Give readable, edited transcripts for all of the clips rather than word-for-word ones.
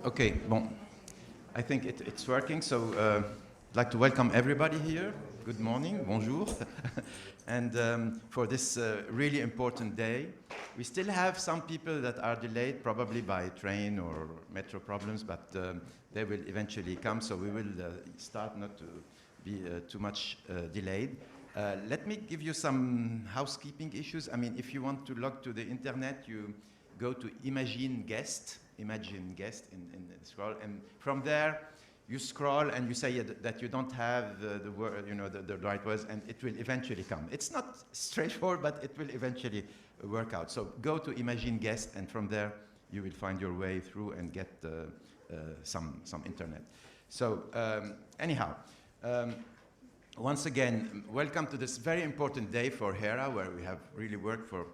Okay, bon, I think it's working. So I'd like to welcome everybody here. Good morning, bonjour. And for this really important day, we still have some people that are delayed, probably by train or metro problems, but they will eventually come, so we will start not to be too much delayed. Let me give you some housekeeping issues. I mean, if you want to log to the internet, you go to Imagine Guest in the scroll, and from there you scroll and you say that you don't have the word, the right words, and it will eventually come. It's not straightforward, but it will eventually work out. So go to Imagine Guest, and from there you will find your way through and get some internet. So anyhow, once again, welcome to this very important day for Hera, where we have really worked for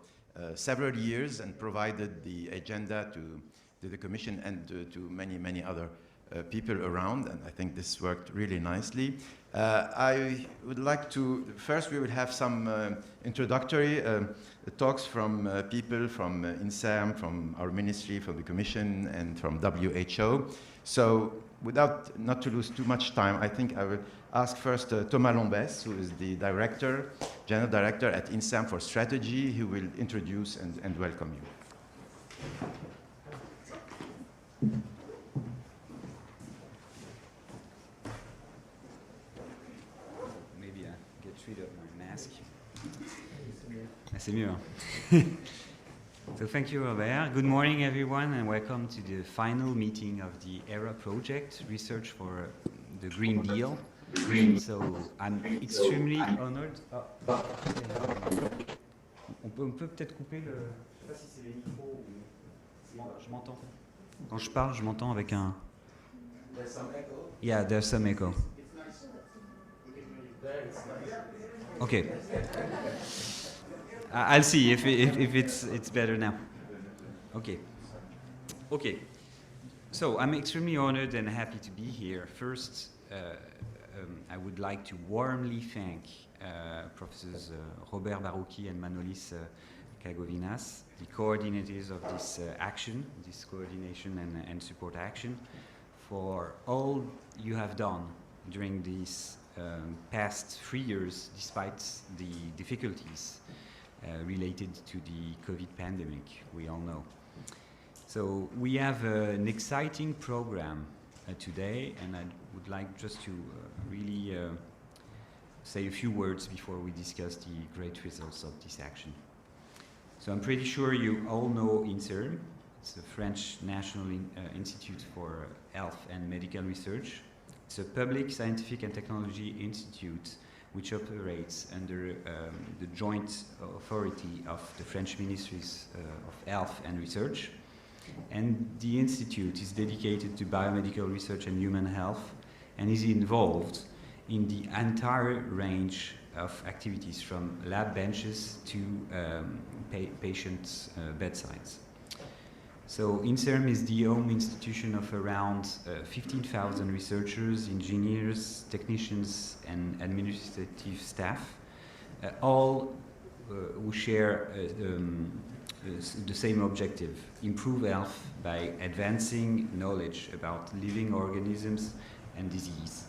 several years and provided the agenda to the Commission and to many other people around, and I think this worked really nicely. I would like to, first we will have some introductory talks from people from INSERM, from our ministry, from the Commission, and from WHO. So not to lose too much time, I think I will ask first Thomas Lombès, who is the General Director at INSERM for Strategy, who will introduce and welcome you. Maybe I get rid of my mask. C'est mieux. Hein? So thank you, Robert. Good morning, everyone, and welcome to the final meeting of the Hera project, Research for the Green Deal. So I'm extremely honored. On peut peut-être couper le. Je sais pas si c'est les micros ou. Je m'entends. Quand je parle, je m'entends avec un. There's some echo. Yeah, there's some echo. It's nice. There it's nice. Okay. I'll see if it's better now. Okay. Okay. So I'm extremely honored and happy to be here. First, I would like to warmly thank Professors Robert Barouki and Manolis Kagovinas, the coordinators of this action, this coordination and support action, for all you have done during these past 3 years, despite the difficulties related to the COVID pandemic, we all know. So we have an exciting program today, and I would like just to really say a few words before we discuss the great results of this action. So I'm pretty sure you all know INSERM. It's the French National Institute for Health and Medical Research. It's a public scientific and technology institute which operates under the joint authority of the French Ministries of Health and Research. And the institute is dedicated to biomedical research and human health, and is involved in the entire range of activities, from lab benches to patients' bedsides. So INSERM is the home institution of around 15,000 researchers, engineers, technicians, and administrative staff, all who share the same objective: improve health by advancing knowledge about living organisms and disease,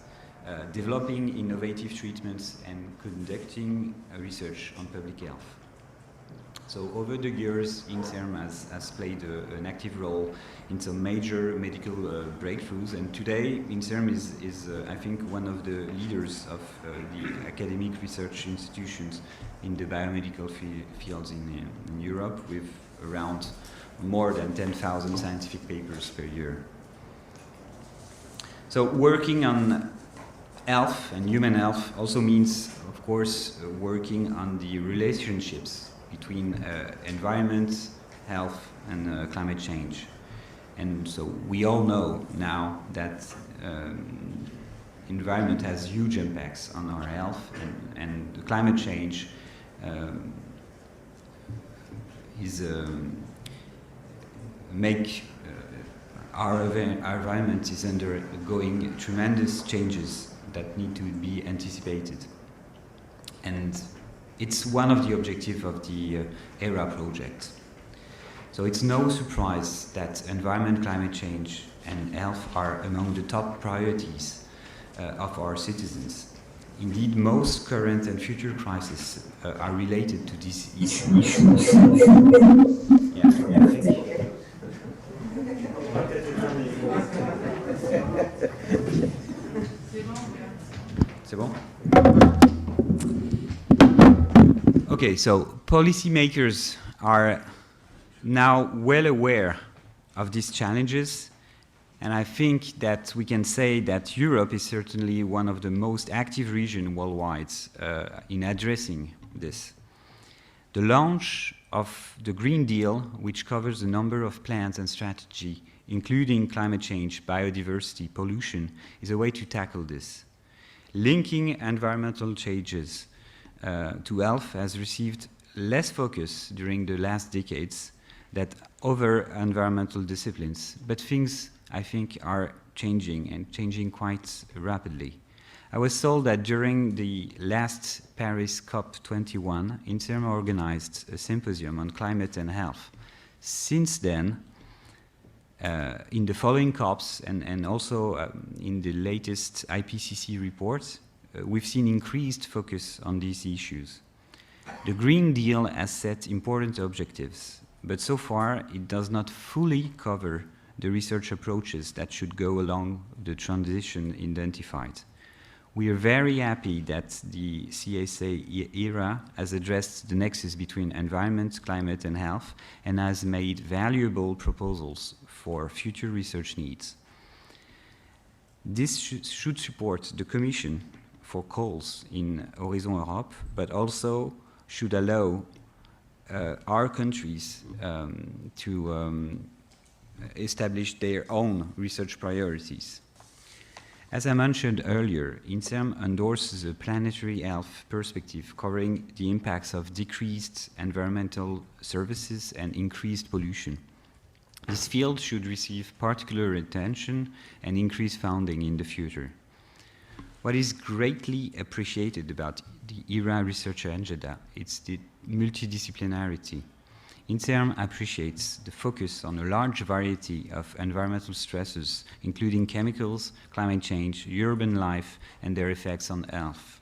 developing innovative treatments, and conducting research on public health. So over the years, INSERM has played an active role in some major medical breakthroughs, and today INSERM is I think, one of the leaders of the academic research institutions in the biomedical fields in Europe, with around more than 10,000 scientific papers per year. So working on health and human health also means, of course, working on the relationships between environment, health, and climate change. And so we all know now that environment has huge impacts on our health, and the climate change our environment is undergoing tremendous changes that need to be anticipated. And it's one of the objectives of the Hera project. So it's no surprise that environment, climate change, and health are among the top priorities of our citizens. Indeed, most current and future crises are related to these issues. C'est bon? Okay, so policymakers are now well aware of these challenges, and I think that we can say that Europe is certainly one of the most active regions worldwide in addressing this. The launch of the Green Deal, which covers a number of plans and strategy, including climate change, biodiversity, pollution, is a way to tackle this. Linking environmental changes to health has received less focus during the last decades than other environmental disciplines, but things, I think, are changing and changing quite rapidly. I was told that during the last Paris COP21, INSERM organized a symposium on climate and health. Since then, in the following COPs and also in the latest IPCC reports, we've seen increased focus on these issues. The Green Deal has set important objectives, but so far it does not fully cover the research approaches that should go along the transition identified. We are very happy that the CSA Hera has addressed the nexus between environment, climate, and health, and has made valuable proposals for future research needs. This should support the Commission for calls in Horizon Europe, but also should allow our countries to establish their own research priorities. As I mentioned earlier, INSERM endorses a planetary health perspective covering the impacts of decreased environmental services and increased pollution. This field should receive particular attention and increased funding in the future. What is greatly appreciated about the Hera research agenda is the multidisciplinarity. INSERM appreciates the focus on a large variety of environmental stresses, including chemicals, climate change, urban life, and their effects on health.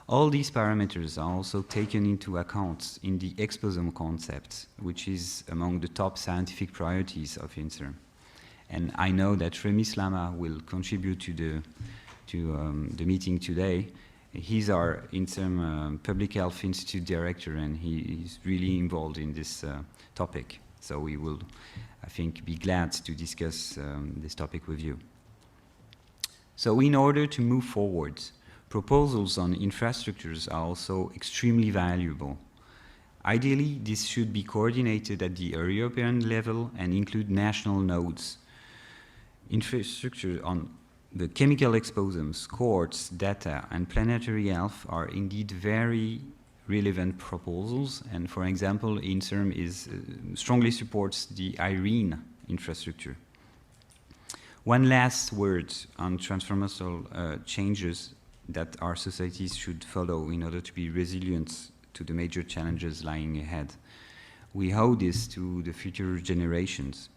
All these parameters are also taken into account in the exposome concept, which is among the top scientific priorities of INSERM. And I know that Rémi Slama will contribute to the meeting today. He's our INSERM Public Health Institute Director, and he is really involved in this topic. So we will, I think, be glad to discuss this topic with you. So in order to move forward, proposals on infrastructures are also extremely valuable. Ideally, this should be coordinated at the European level and include national nodes. Infrastructure on the chemical exposomes, cohorts, data, and planetary health are indeed very relevant proposals. And for example, INSERM strongly supports the IRENE infrastructure. One last word on transformational changes that our societies should follow in order to be resilient to the major challenges lying ahead. We owe this to the future generations.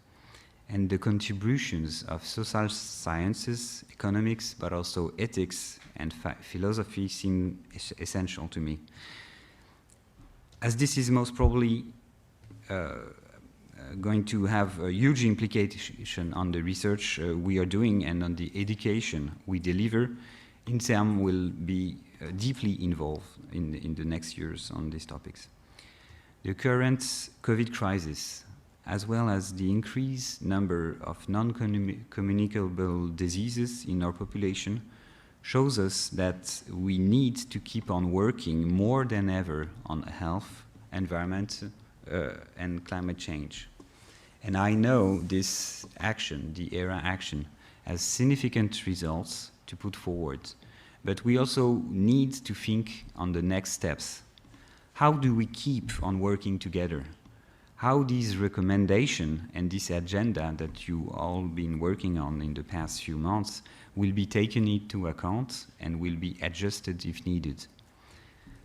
And the contributions of social sciences, economics, but also ethics and philosophy seem essential to me. As this is most probably going to have a huge implication on the research we are doing and on the education we deliver, INSERM will be deeply involved in the next years on these topics. The current COVID crisis, as well as the increased number of non-communicable diseases in our population, shows us that we need to keep on working more than ever on health, environment, and climate change. And I know this action, the Hera action, has significant results to put forward, but we also need to think on the next steps. How do we keep on working together? How these recommendations and this agenda that you all been working on in the past few months will be taken into account and will be adjusted if needed.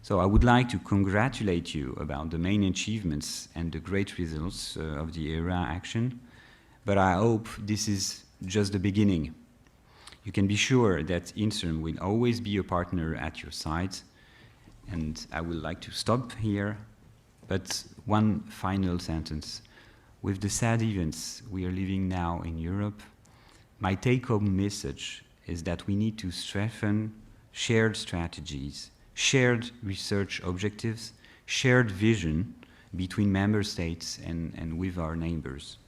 So I would like to congratulate you about the main achievements and the great results of the Hera action, but I hope this is just the beginning. You can be sure that INSERM will always be a partner at your side, and I would like to stop here, but one final sentence. With the sad events we are living now in Europe, my take-home message is that we need to strengthen shared strategies, shared research objectives, shared vision between member states and with our neighbors.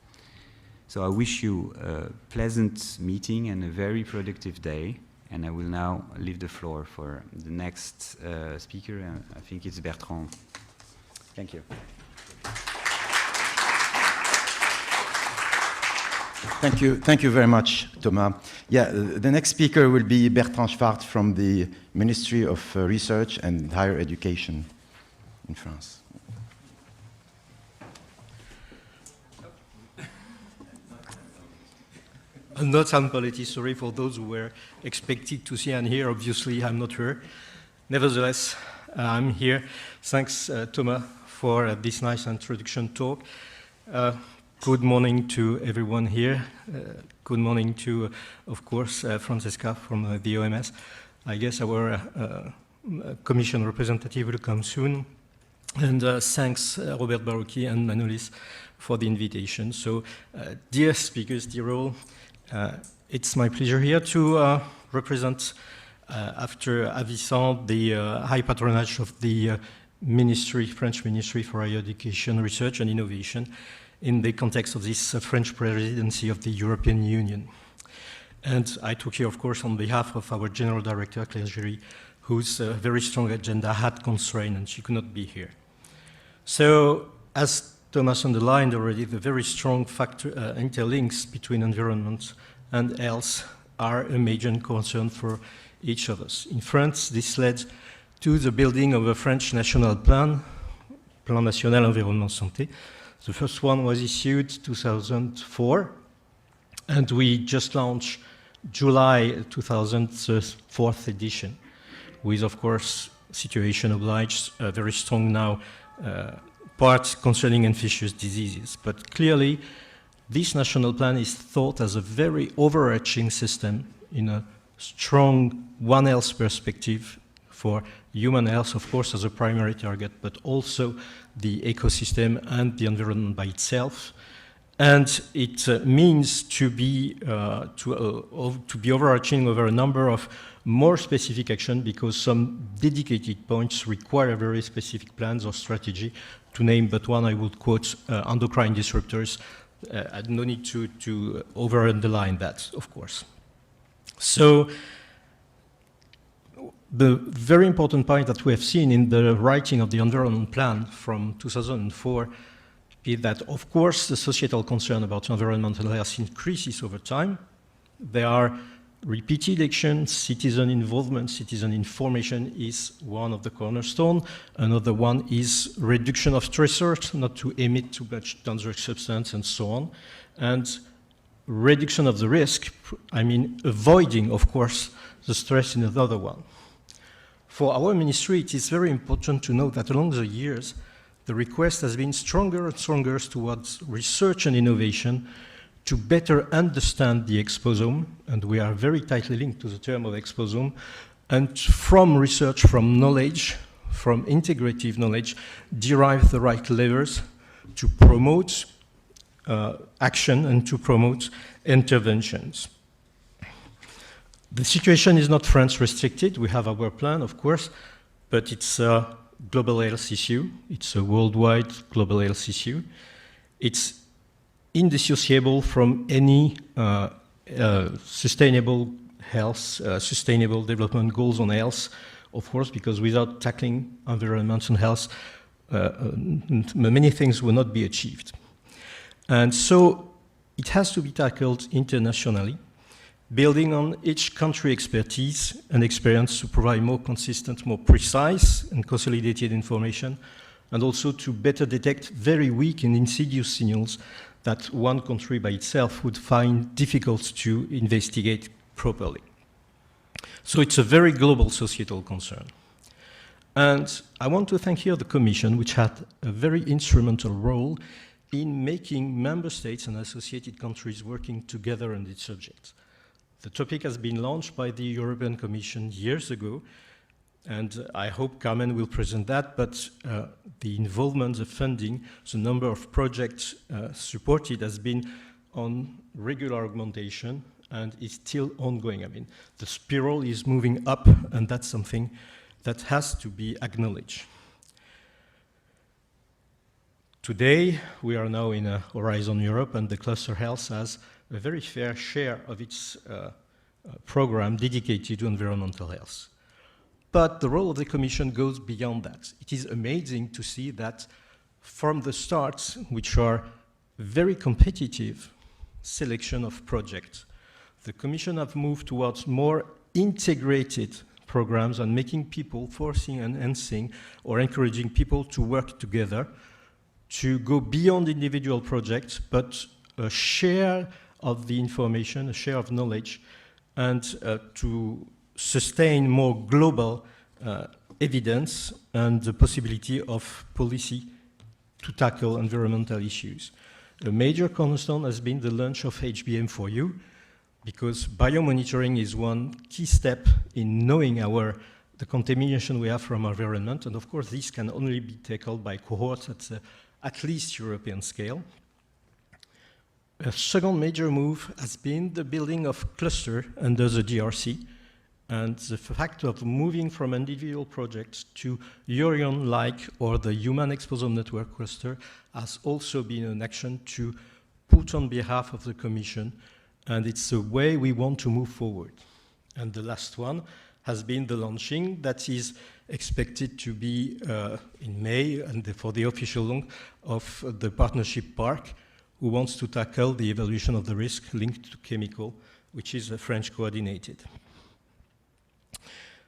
So I wish you a pleasant meeting and a very productive day, and I will now leave the floor for the next speaker. I think it's Bertrand. Thank you. Thank you very much, Thomas. Yeah, the next speaker will be Bertrand Schwartz from the Ministry of Research and Higher Education in France. I'm not Sam Poletti, sorry for those who were expected to see and hear. Obviously, I'm not here. Nevertheless, I'm here. Thanks, Thomas, for this nice introduction talk. Good morning to everyone here. Good morning to, of course, Francesca from the OMS. I guess our commission representative will come soon. And thanks, Robert Barouki and Manolis, for the invitation. So, dear speakers, dear all, it's my pleasure here to represent, after Avicent, the high patronage of the Ministry, French Ministry for Higher Education, Research and Innovation in the context of this French presidency of the European Union. And I talk here, of course, on behalf of our General Director, Claire Géry, whose very strong agenda had constrained and she could not be here. So, as Thomas underlined already, the very strong interlinks between environment and health are a major concern for each of us. In France, this led to the building of a French national plan, Plan National Environnement Santé. The first one was issued 2004, and we just launched July 2004 edition, with, of course, situation obliged, very strong now part concerning infectious diseases. But clearly, this national plan is thought as a very overarching system in a strong One Health perspective for human health, of course, as a primary target, but also the ecosystem and the environment by itself. And it means to be overarching over a number of more specific action, because some dedicated points require very specific plans or strategy. To name but one, I would quote endocrine disruptors. I no need to over-underline that, of course. So the very important point that we have seen in the writing of the environment plan from 2004 is that, of course, the societal concern about environmental health increases over time. There are repeated actions, citizen involvement, citizen information is one of the cornerstones. Another one is reduction of stressors, not to emit too much dangerous substance and so on. And reduction of the risk, I mean avoiding, of course, the stress in another one. For our ministry, it is very important to know that along the years, the request has been stronger and stronger towards research and innovation to better understand the exposome, and we are very tightly linked to the term of exposome, and from research, from knowledge, from integrative knowledge, derive the right levers to promote action and to promote interventions. The situation is not France restricted. We have our plan, of course, but it's a global health issue. It's a worldwide global health issue. It's indissociable from any sustainable health, sustainable development goals on health, of course, because without tackling environment and health, many things will not be achieved. And so it has to be tackled internationally, building on each country expertise and experience to provide more consistent, more precise and consolidated information, and also to better detect very weak and insidious signals that one country by itself would find difficult to investigate properly. So it's a very global societal concern. And I want to thank here the Commission, which had a very instrumental role in making member states and associated countries working together on this subject. The topic has been launched by the European Commission years ago, and I hope Carmen will present that, but the involvement, the funding, the number of projects supported has been on regular augmentation and is still ongoing. I mean, the spiral is moving up, and that's something that has to be acknowledged. Today, we are now in Horizon Europe, and the Cluster Health has a very fair share of its program dedicated to environmental health. But the role of the Commission goes beyond that. It is amazing to see that from the start, which are very competitive selection of projects, the Commission have moved towards more integrated programs and making people, forcing and enhancing or encouraging people to work together, to go beyond individual projects, but a share of the information, a share of knowledge, and to sustain more global evidence and the possibility of policy to tackle environmental issues. A major cornerstone has been the launch of HBM4U, because biomonitoring is one key step in knowing the contamination we have from our environment, and of course this can only be tackled by cohorts at least European scale. A second major move has been the building of cluster under the DRC, and the fact of moving from individual projects to Eurion-like or the Human Exposure Network cluster has also been an action to put on behalf of the Commission, and it's a way we want to move forward. And the last one has been the launching that is expected to be in May, and for the official launch of the Partnership Park, who wants to tackle the evaluation of the risk linked to chemical, which is French coordinated.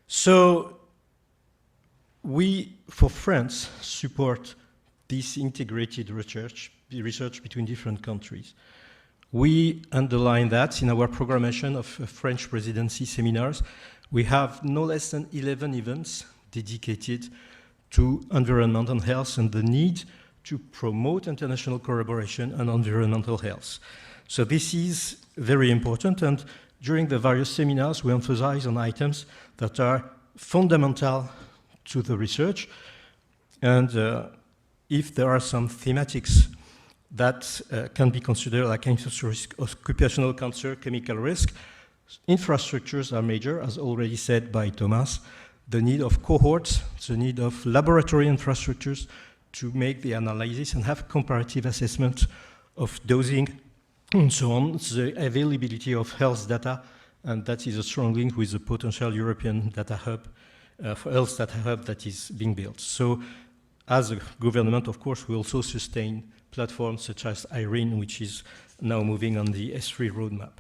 So we, for France, support this integrated research between different countries. We underline that in our programmation of French presidency seminars. We have no less than 11 events dedicated to environmental health and the need to promote international collaboration on environmental health. So this is very important, and during the various seminars we emphasize on items that are fundamental to the research, and if there are some thematics that can be considered like occupational cancer, chemical risk, infrastructures are major, as already said by Thomas, the need of cohorts, the need of laboratory infrastructures to make the analysis and have comparative assessment of dosing and so on, the availability of health data, and that is a strong link with the potential European data hub, for health data hub that is being built. So as a government, of course, we also sustain platforms such as IRENE, which is now moving on the S3 roadmap.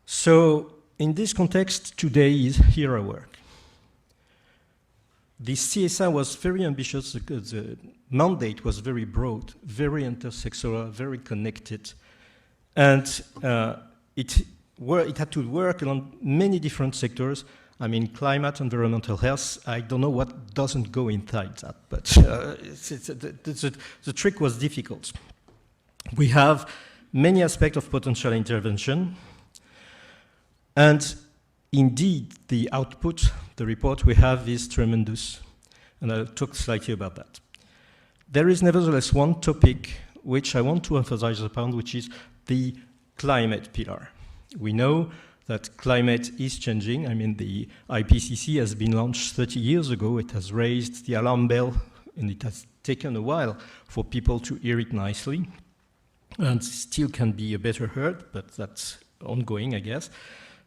So in this context, today is Hera work. The CSA was very ambitious, the mandate was very broad, very intersectoral, very connected, and it had to work on many different sectors. I mean, climate, environmental health, I don't know what doesn't go inside that, but the trick was difficult. We have many aspects of potential intervention, and indeed, the output, the report we have is tremendous, and I'll talk slightly about that. There is nevertheless one topic which I want to emphasize upon, which is the climate pillar. We know that climate is changing. I mean, the IPCC has been launched 30 years ago. It has raised the alarm bell, and it has taken a while for people to hear it nicely, and still can be better heard, but that's ongoing, I guess.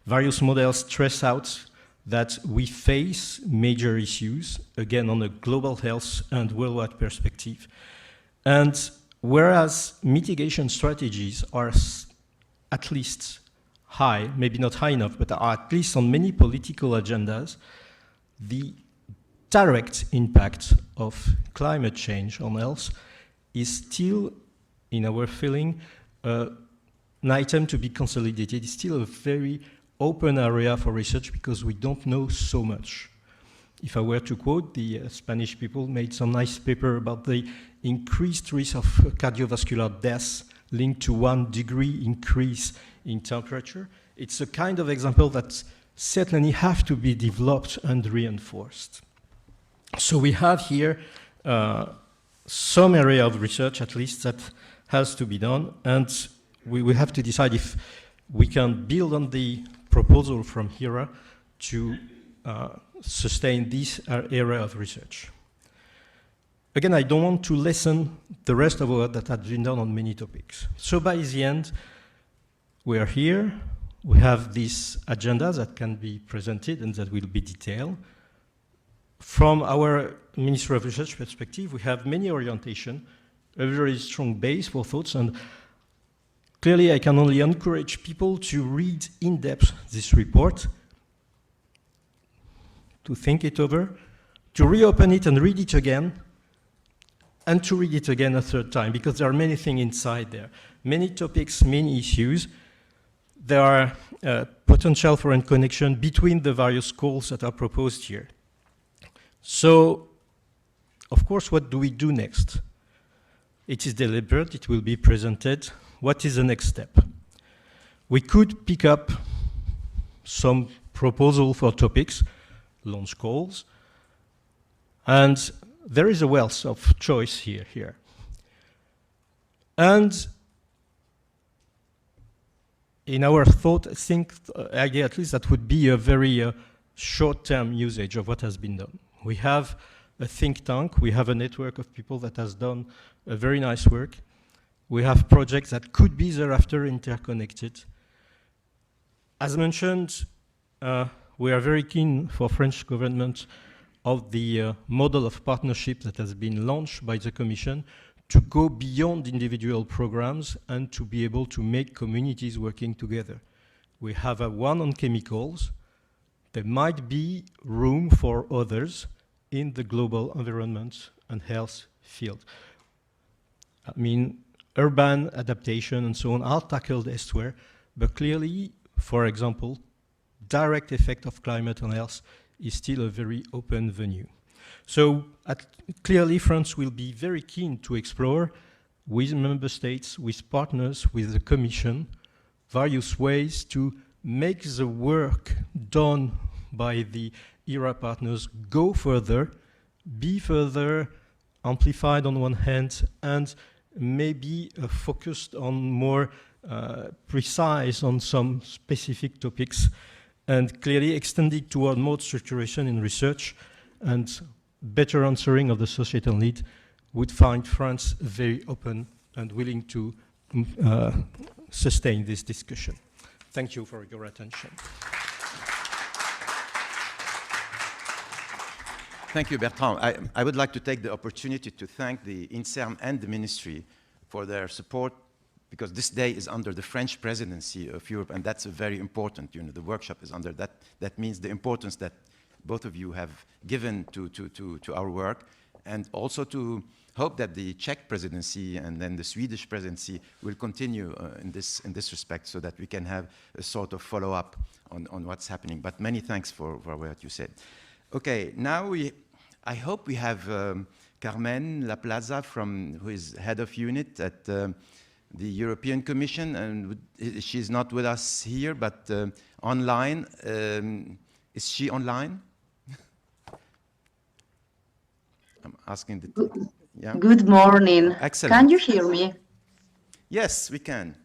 Various models stress out that we face major issues, again, on a global health and worldwide perspective. And whereas mitigation strategies are at least high, maybe not high enough, but are at least on many political agendas, the direct impact of climate change on health is still, in our feeling, an item to be consolidated. It's still a very open area for research because we don't know so much. if I were to quote, the Spanish people made some nice paper about the increased risk of cardiovascular deaths linked to 1 degree increase in temperature. It's a kind of example that certainly have to be developed and reinforced. So we have here some area of research, at least, that has to be done, and we have to decide if we can build on the proposal from Hera to sustain this area of research. Again, I don't want to lessen the rest of what that has been done on many topics. So by the end, we are here. We have this agenda that can be presented and that will be detailed. From our Ministry of Research perspective, we have many orientation, a very strong base for thoughts, and clearly I can only encourage people to read in depth this report, to think it over, to reopen it and read it again, and to read it again a third time, because there are many things inside there, many topics, many issues. There are potential for a connection between the various goals that are proposed here. So, of course, what do we do next? It is deliberate, it will be presented. What is the next step? We could pick up some proposal for topics, launch calls, and there is a wealth of choice here. And in our thought, I think, idea at least, that would be a very short-term usage of what has been done. We have a think tank, we have a network of people that has done a very nice work. We have projects that could be thereafter interconnected. As mentioned, we are very keen for French government of the model of partnership that has been launched by the Commission to go beyond individual programs and to be able to make communities working together. We have a one on chemicals. There might be room for others in the global environment and health field. I mean, urban adaptation and so on are tackled elsewhere, but clearly, for example, direct effect of climate on health is still a very open venue. So clearly France will be very keen to explore with member states, with partners, with the Commission, various ways to make the work done by the Hera partners go further, be further amplified on one hand, and maybe focused on more precise on some specific topics, and clearly extended toward more structuration in research and better answering of the societal need would find France very open and willing to sustain this discussion. Thank you for your attention. Thank you, Bertrand. I would like to take the opportunity to thank the INSERM and the Ministry for their support, because this day is under the French presidency of Europe, and that's very important. You know, the workshop is under that. That means the importance that both of you have given to our work, and also to hope that the Czech presidency and then the Swedish presidency will continue in this respect, so that we can have a sort of follow-up on what's happening. But many thanks for what you said. Okay, now I hope we have Carmen Plaza, who is head of unit at the European Commission, and she's not with us here, but online. Is she online? I'm asking the... Yeah. Good morning. Excellent. Can you hear me? Yes, we can.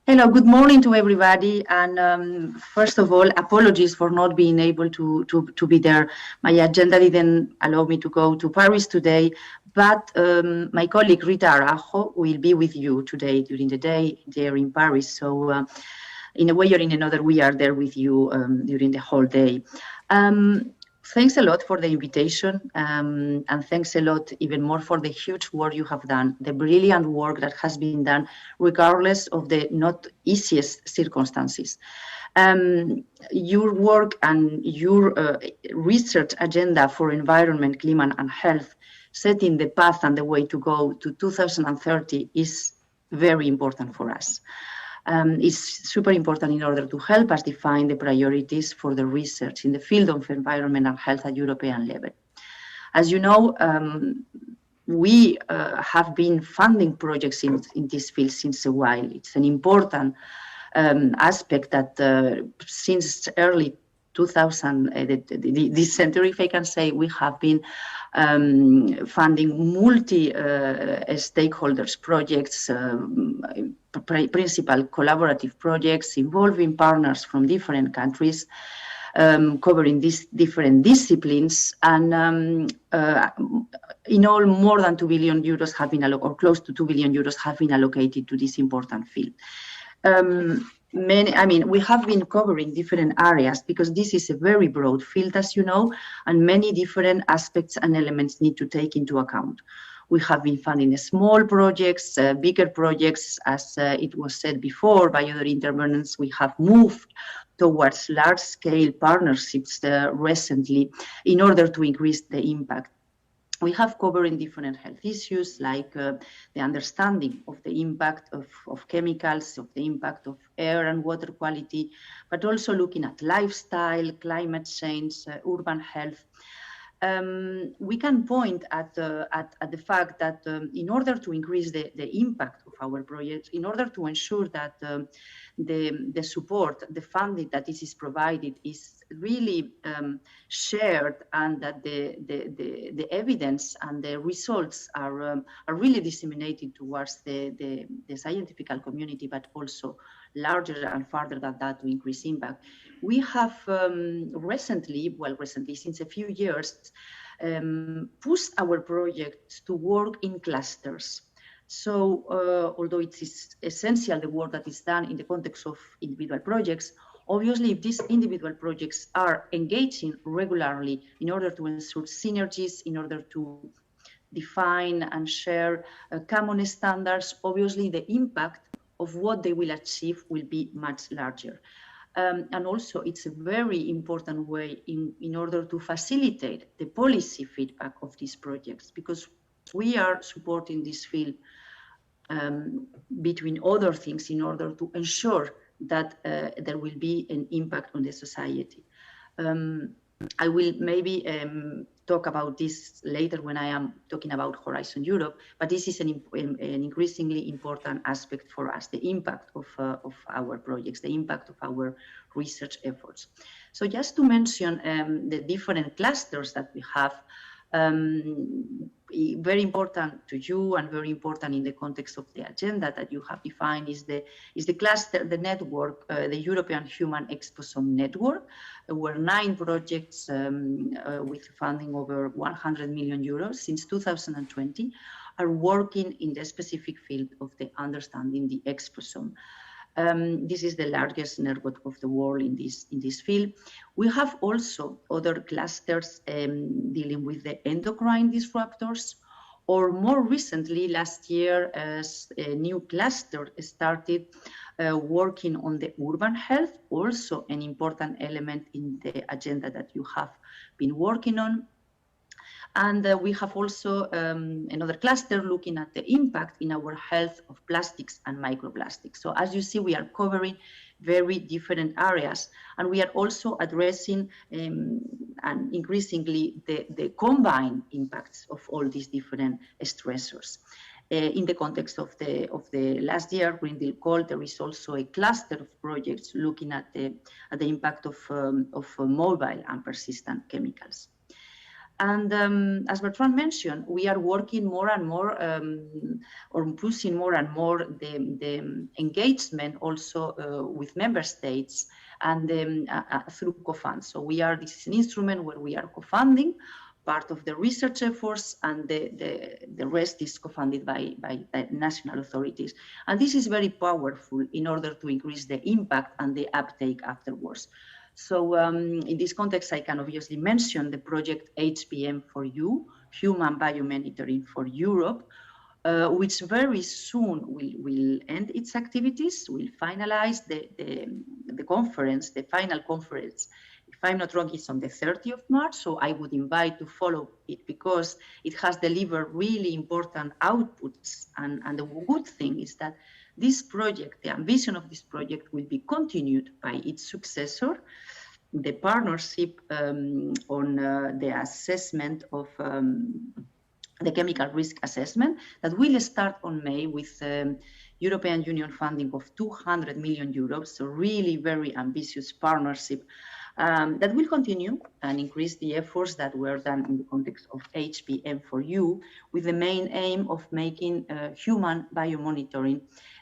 Hello, good morning to everybody. And first of all, apologies for not being able to be there. My agenda didn't allow me to go to Paris today, but my colleague Rita Arajo will be with you today during the day there in Paris. So in a way or in another, we are there with you during the whole day. Thanks a lot for the invitation, and thanks a lot even more for the huge work you have done, the brilliant work that has been done regardless of the not easiest circumstances. Your work and your research agenda for environment, climate and health, setting the path and the way to go to 2030 is very important for us. is super important in order to help us define the priorities for the research in the field of environment and health at European level. As you know, we have been funding projects in this field since a while. It's an important aspect that since early 2000, this century, if I can say, we have been funding multi-stakeholders projects, principal collaborative projects involving partners from different countries, covering these different disciplines, and in all, more than 2 billion euros have been or close to 2 billion euros have been allocated to this important field. We have been covering different areas because this is a very broad field, as you know, and many different aspects and elements need to take into account. We have been funding small projects, bigger projects, as it was said before by other intervenants. We have moved towards large-scale partnerships recently in order to increase the impact. We have covered different health issues like the understanding of the impact of chemicals, of the impact of air and water quality, but also looking at lifestyle, climate change, urban health. We can point at the fact that in order to increase the impact of our projects, in order to ensure that the support, the funding that this is provided is really shared, and that the evidence and the results are really disseminated towards the scientific community, but also larger and farther than that to increase impact. We have recently, since a few years, pushed our projects to work in clusters. So although it is essential the work that is done in the context of individual projects, obviously if these individual projects are engaging regularly in order to ensure synergies, in order to define and share common standards, obviously the impact of what they will achieve will be much larger. And also it's a very important way in order to facilitate the policy feedback of these projects, because we are supporting this field between other things in order to ensure that there will be an impact on the society. I will maybe talk about this later when I am talking about Horizon Europe, but this is an increasingly important aspect for us, the impact of our projects, the impact of our research efforts. So just to mention the different clusters that we have, very important to you and very important in the context of the agenda that you have defined is the cluster, the network, the European Human Exposome Network, where 9 projects with funding over 100 million euros since 2020 are working in the specific field of the understanding the exposome. This is the largest network of the world in this field. We have also other clusters dealing with the endocrine disruptors, or more recently, last year, a new cluster started working on the urban health, also an important element in the agenda that you have been working on. And we have also another cluster looking at the impact in our health of plastics and microplastics. So as you see, we are covering very different areas, and we are also addressing and increasingly the combined impacts of all these different stressors. In the context of the last year Green Deal call, there is also a cluster of projects looking at the impact of mobile and persistent chemicals. And as Bertrand mentioned, we are working more and more, or pushing more and more the engagement also with member states and through co-funds. So this is an instrument where we are co-funding part of the research efforts, and the rest is co-funded by national authorities. And this is very powerful in order to increase the impact and the uptake afterwards. So in this context, I can obviously mention the project HBM4U, Human Biomonitoring for Europe, which very soon will end its activities, will finalize the conference, the final conference if I'm not wrong, it's on the 30th of March, so I would invite to follow it because it has delivered really important outputs. And the good thing is that this project, the ambition of this project, will be continued by its successor, the partnership on the assessment of the chemical risk assessment that will start on May with European Union funding of 200 million euros, so really very ambitious partnership that will continue and increase the efforts that were done in the context of HPM4U, with the main aim of making human biomonitoring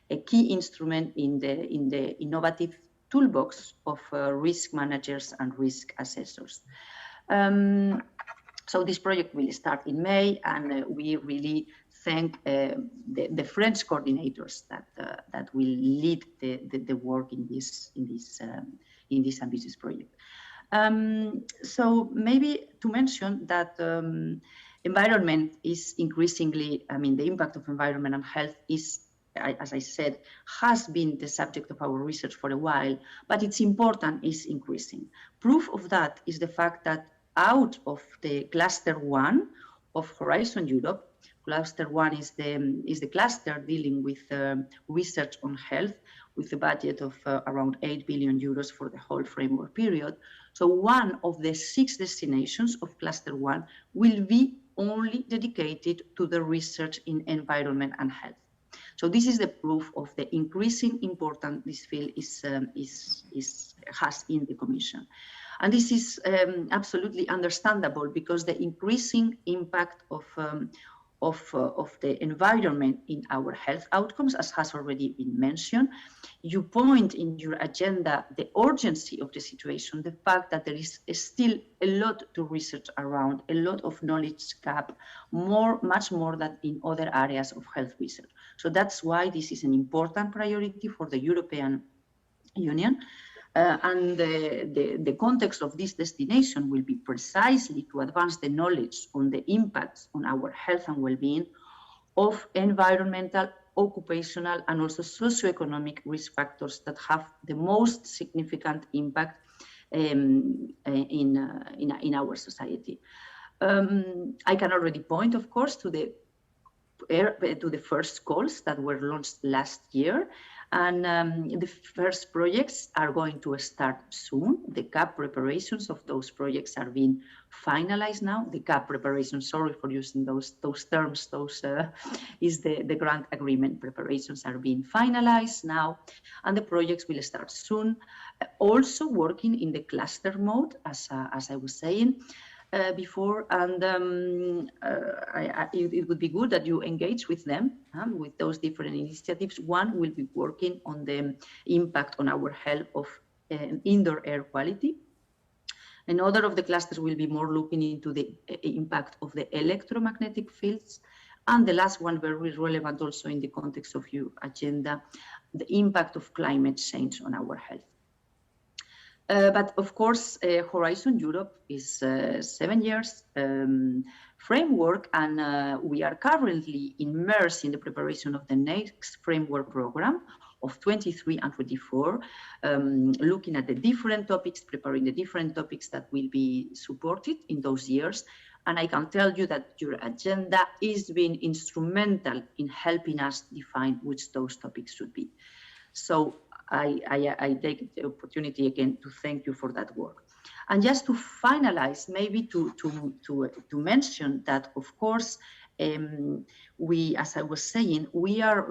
a key instrument in the innovative toolbox of risk managers and risk assessors. So this project will start in May, and we really thank the French coordinators that will lead the work in this ambitious project. So maybe to mention that environment is increasingly, I mean, the impact of environment and health is, as I said, has been the subject of our research for a while, but its importance is increasing. Proof of that is the fact that out of the cluster 1 of Horizon Europe, cluster 1 is the cluster dealing with research on health, with a budget of around 8 billion euros for the whole framework period. So one of the 6 destinations of cluster 1 will be only dedicated to the research in environment and health. So this is the proof of the increasing importance this field has in the Commission. And this is absolutely understandable because the increasing impact of the environment in our health outcomes, as has already been mentioned. You point in your agenda the urgency of the situation, the fact that there is still a lot to research around, a lot of knowledge gap, much more than in other areas of health research. So that's why this is an important priority for the European Union. And the context of this destination will be precisely to advance the knowledge on the impacts on our health and well-being of environmental, occupational, and also socioeconomic risk factors that have the most significant impact in our society. I can already point, of course, to the first calls that were launched last year. And the first projects are going to start soon. The CAP preparations of those projects are being finalized now. The CAP preparation, sorry for using those terms, is the grant agreement preparations are being finalized now, and the projects will start soon. Also working in the cluster mode, as I was saying before, and it would be good that you engage with them, with those different initiatives. One will be working on the impact on our health of indoor air quality. Another of the clusters will be more looking into the impact of the electromagnetic fields. And the last one, very relevant also in the context of your agenda, the impact of climate change on our health. But of course, Horizon Europe is 7 years framework, and we are currently immersed in the preparation of the next framework program of 23 and 24, looking at the different topics, preparing the different topics that will be supported in those years. And I can tell you that your agenda is being instrumental in helping us define which those topics should be. So I take the opportunity again to thank you for that work. And just to finalize, maybe to mention that, of course, we, as I was saying, we are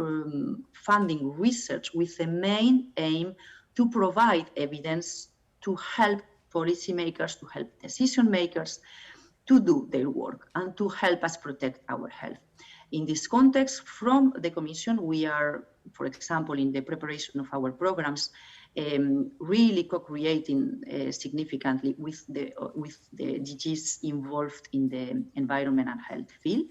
funding research with the main aim to provide evidence to help policymakers, to help decision makers to do their work and to help us protect our health. In this context, from the Commission, we are, for example, in the preparation of our programs, really co-creating significantly with the DGs involved in the environment and health field,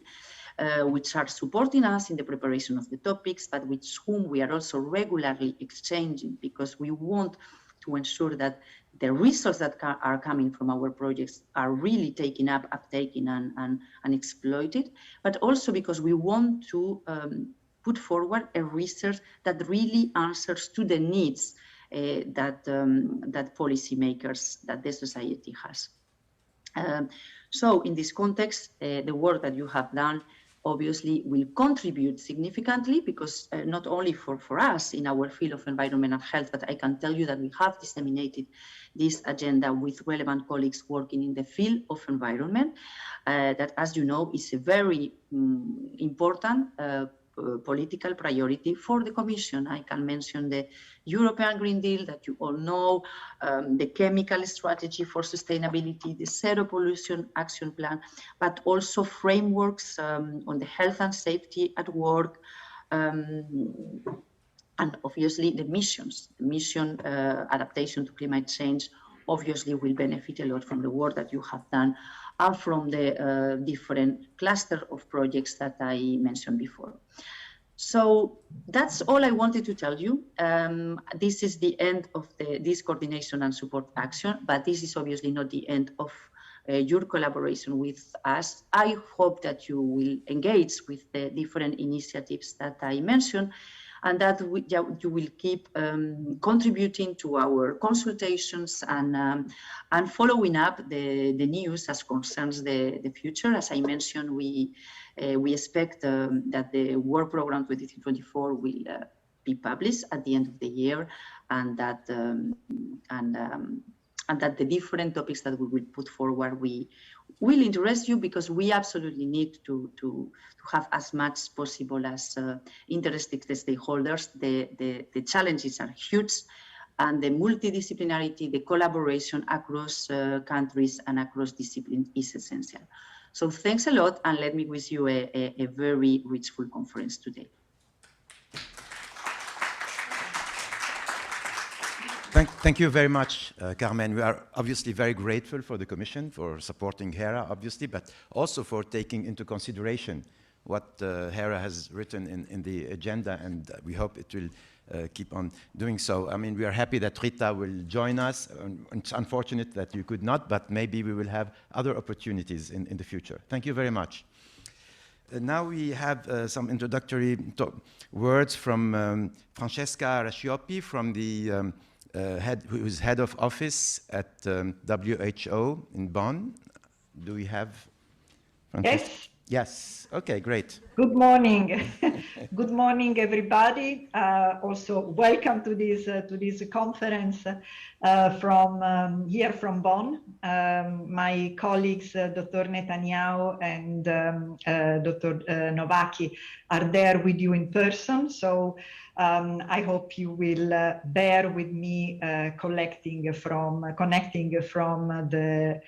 which are supporting us in the preparation of the topics, but with whom we are also regularly exchanging, because we want to ensure that the results that are coming from our projects are really taken up, uptaken, and exploited, but also because we want to put forward a research that really answers to the needs that policymakers, that the society has. So in this context, the work that you have done obviously will contribute significantly, because not only for us in our field of environment and health, but I can tell you that we have disseminated this agenda with relevant colleagues working in the field of environment, that, as you know, is a very important political priority for the Commission. I can mention the European Green Deal that you all know, the chemical strategy for sustainability, the zero pollution action plan, but also frameworks on the health and safety at work, and obviously the missions. The mission adaptation to climate change obviously will benefit a lot from the work that you have done and from the different cluster of projects that I mentioned before. So that's all I wanted to tell you. This is the end of this coordination and support action, but this is obviously not the end of your collaboration with us. I hope that you will engage with the different initiatives that I mentioned, and that you will keep contributing to our consultations and following up the news as concerns the future. As I mentioned, we expect that the work program 2024 will be published at the end of the year, and that the different topics that we will put forward will interest you, because we absolutely need to have as much as possible as interested stakeholders. The challenges are huge, and the multidisciplinarity, the collaboration across countries and across disciplines is essential. So thanks a lot, and let me wish you a very richful conference today. Thank you very much, Carmen. We are obviously very grateful for the Commission for supporting Hera, obviously, but also for taking into consideration what Hera has written in the agenda, and we hope it will keep on doing so. I mean, we are happy that Rita will join us. It's unfortunate that you could not, but maybe we will have other opportunities in the future. Thank you very much. Now we have some introductory words from Francesca Racioppi, from the who is head of office at WHO in Bonn. Do we have Francesca? Yes. Yes. Okay, great. Good morning. Good morning, everybody. Also, welcome to this conference from here from Bonn. My colleagues, Dr. Netanyahu and Dr. Novaki, are there with you in person. So I hope you will bear with me connecting from the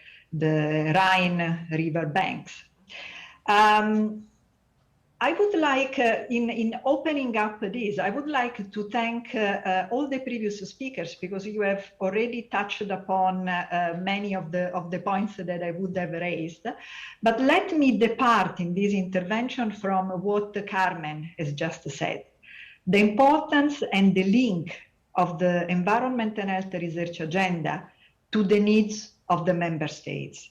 Rhine river banks. I would like, in opening up this, I would like to thank all the previous speakers, because you have already touched upon many of the points that I would have raised. But let me depart in this intervention from what Carmen has just said. The importance and the link of the environment and health research agenda to the needs of the member states.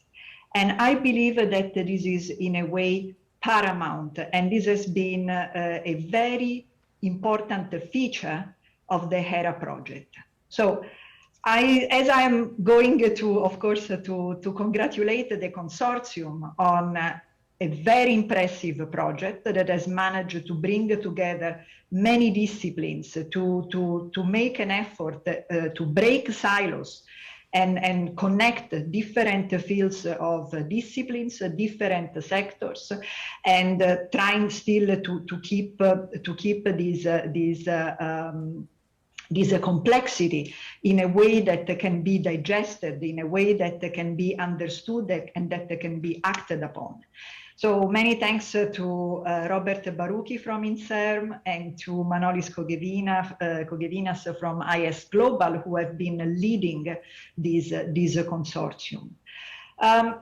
And I believe that this is in a way paramount, and this has been a very important feature of the Hera project. So as I'm going to, of course, to congratulate the consortium on a very impressive project that has managed to bring together many disciplines, to make an effort to break silos and connect different fields of disciplines, different sectors, and trying still to keep this complexity in a way that can be digested, in a way that can be understood and that can be acted upon. So many thanks to Robert Baruchi from INSERM and to Manolis Kogevinas from IS Global, who have been leading this consortium. I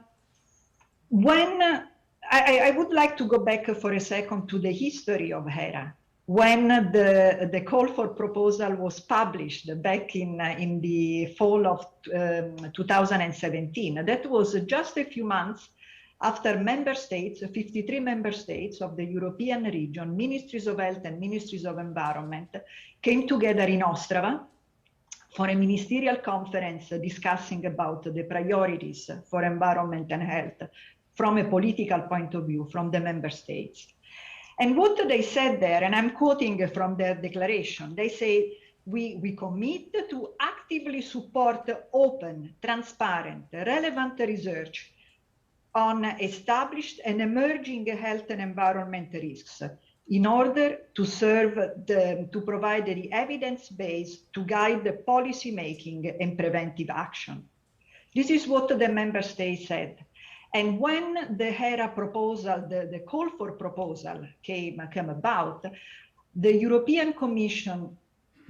would like to go back for a second to the history of Hera. When the call for proposal was published back in the fall of 2017, that was just a few months after member states, 53 member states of the European region, ministries of health and ministries of environment, came together in Ostrava for a ministerial conference discussing about the priorities for environment and health from a political point of view from the member states. And what they said there, and I'm quoting from their declaration, they say, we commit to actively support open, transparent, relevant research on established and emerging health and environment risks in order to to provide the evidence base to guide the policy making and preventive action. This is what the member states said. And when the Hera proposal, the call for proposal came about, the European Commission,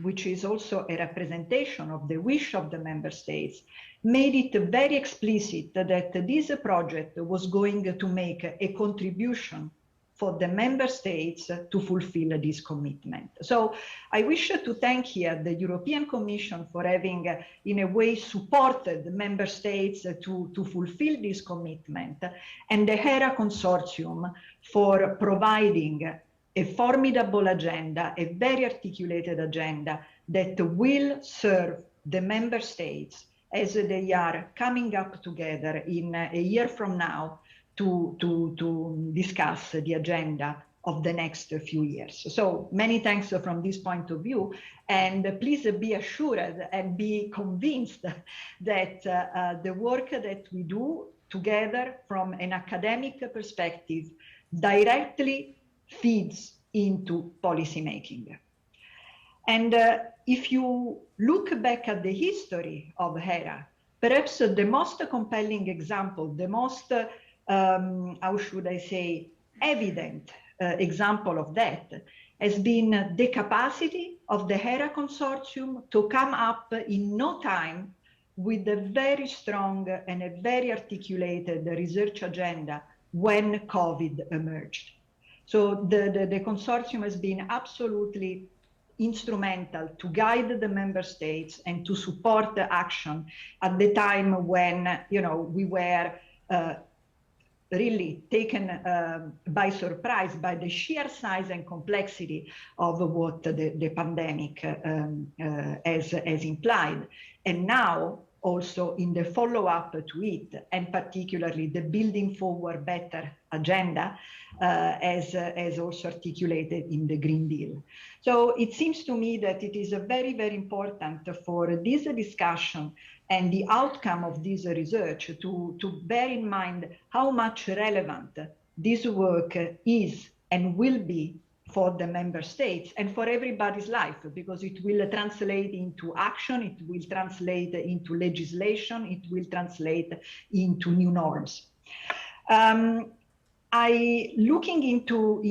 which is also a representation of the wish of the member states, made it very explicit that this project was going to make a contribution for the member states to fulfill this commitment. So I wish to thank here the European Commission for having, in a way, supported the member states to fulfill this commitment, and the Hera Consortium for providing a formidable agenda, a very articulated agenda that will serve the member states as they are coming up together in a year from now to discuss the agenda of the next few years. So many thanks from this point of view, and please be assured and be convinced that the work that we do together from an academic perspective directly feeds into policymaking. And if you look back at the history of Hera, perhaps the most compelling example, the most how should I say, evident example of that has been the capacity of the Hera Consortium to come up in no time with a very strong and a very articulated research agenda when COVID emerged. So the consortium has been absolutely instrumental to guide the member states and to support the action at the time when, you know, we were really taken by surprise by the sheer size and complexity of what the pandemic has implied. And now also in the follow-up to it, and particularly the Building Forward Better agenda as also articulated in the Green Deal. So it seems to me that it is very, very important for this discussion and the outcome of this research to bear in mind how much relevant this work is and will be for the member states and for everybody's life, because it will translate into action, it will translate into legislation, it will translate into new norms. Looking into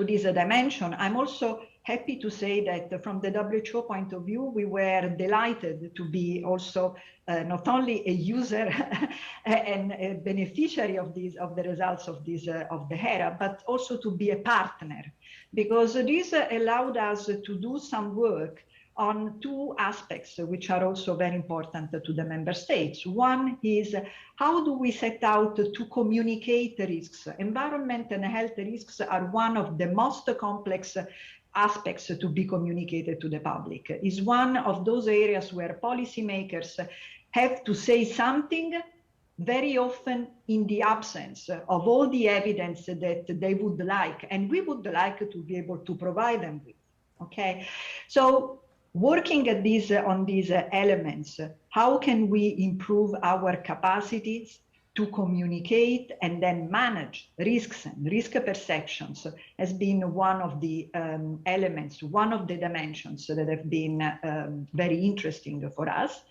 this dimension, I'm also happy to say that from the WHO point of view, we were delighted to be also not only a user and a beneficiary of the results of the Hera, but also to be a partner, because this allowed us to do some work on two aspects which are also very important to the member states. One is, how do we set out to communicate risks? Environment and health risks are one of the most complex aspects to be communicated to the public. Is one of those areas where policymakers have to say something very often in the absence of all the evidence that they would like, and we would like to be able to provide them with, okay? So working at on these elements, how can we improve our capacities to communicate and then manage risks and risk perceptions has been one of the elements, one of the dimensions that have been very interesting for us.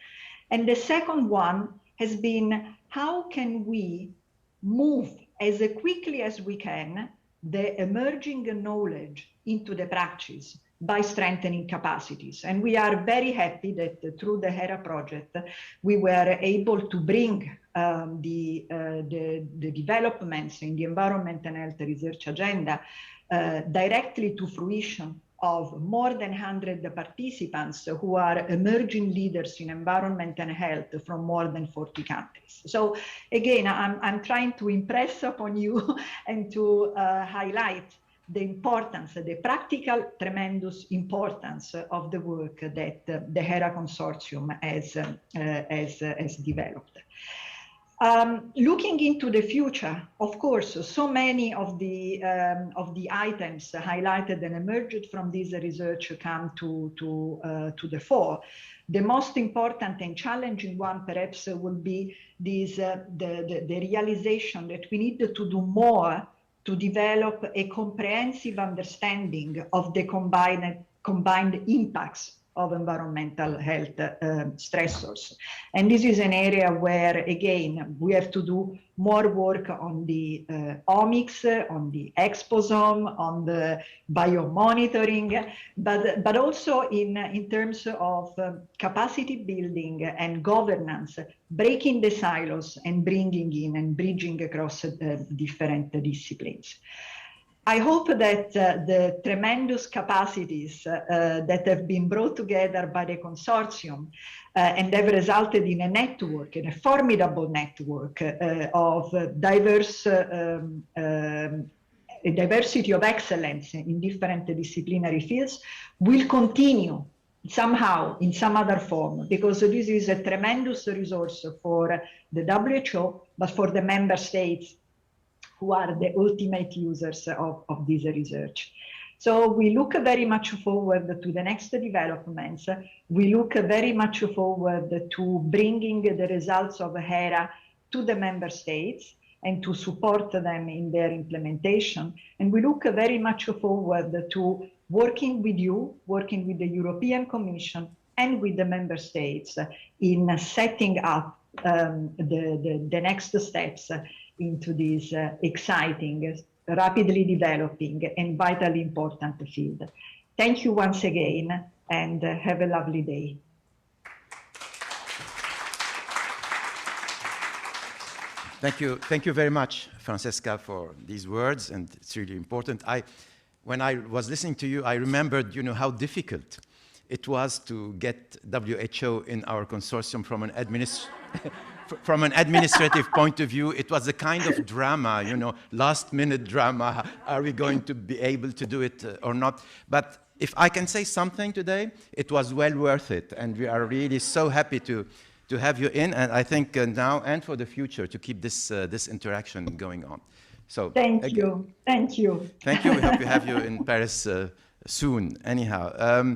And the second one has been, how can we move as quickly as we can the emerging knowledge into the practice by strengthening capacities. And we are very happy that through the Hera project, we were able to bring the developments in the environment and health research agenda directly to fruition of more than 100 participants who are emerging leaders in environment and health from more than 40 countries. So again, I'm trying to impress upon you and to highlight the importance, the practical tremendous importance of the work that the Hera Consortium has developed. Looking into the future, of course, so many of the items highlighted and emerged from this research come to the fore. The most important and challenging one, perhaps, will be this, the realization that we need to do more to develop a comprehensive understanding of the combined impacts of environmental health stressors. And this is an area where, again, we have to do more work on the omics, on the exposome, on the biomonitoring, but also in terms of capacity building and governance, breaking the silos and bringing in and bridging across different disciplines. I hope that the tremendous capacities that have been brought together by the consortium and have resulted in a network, in a formidable network of diverse a diversity of excellence in different disciplinary fields will continue somehow in some other form, because this is a tremendous resource for the WHO, but for the member states, who are the ultimate users of this research. So we look very much forward to the next developments. We look very much forward to bringing the results of Hera to the member states and to support them in their implementation. And we look very much forward to working with you, working with the European Commission and with the member states in setting up the next steps into this exciting, rapidly developing and vitally important field. Thank you once again, and have a lovely day. Thank you very much, Francesca, for these words, and it's really important. When I was listening to you, I remembered, how difficult it was to get WHO in our consortium from an administrative point of view. It was a kind of drama, last-minute drama. Are we going to be able to do it or not? But if I can say something today, it was well worth it, and we are really so happy to have you in, and I think now and for the future to keep this interaction going on. So thank you. We hope we have you in Paris soon. Anyhow.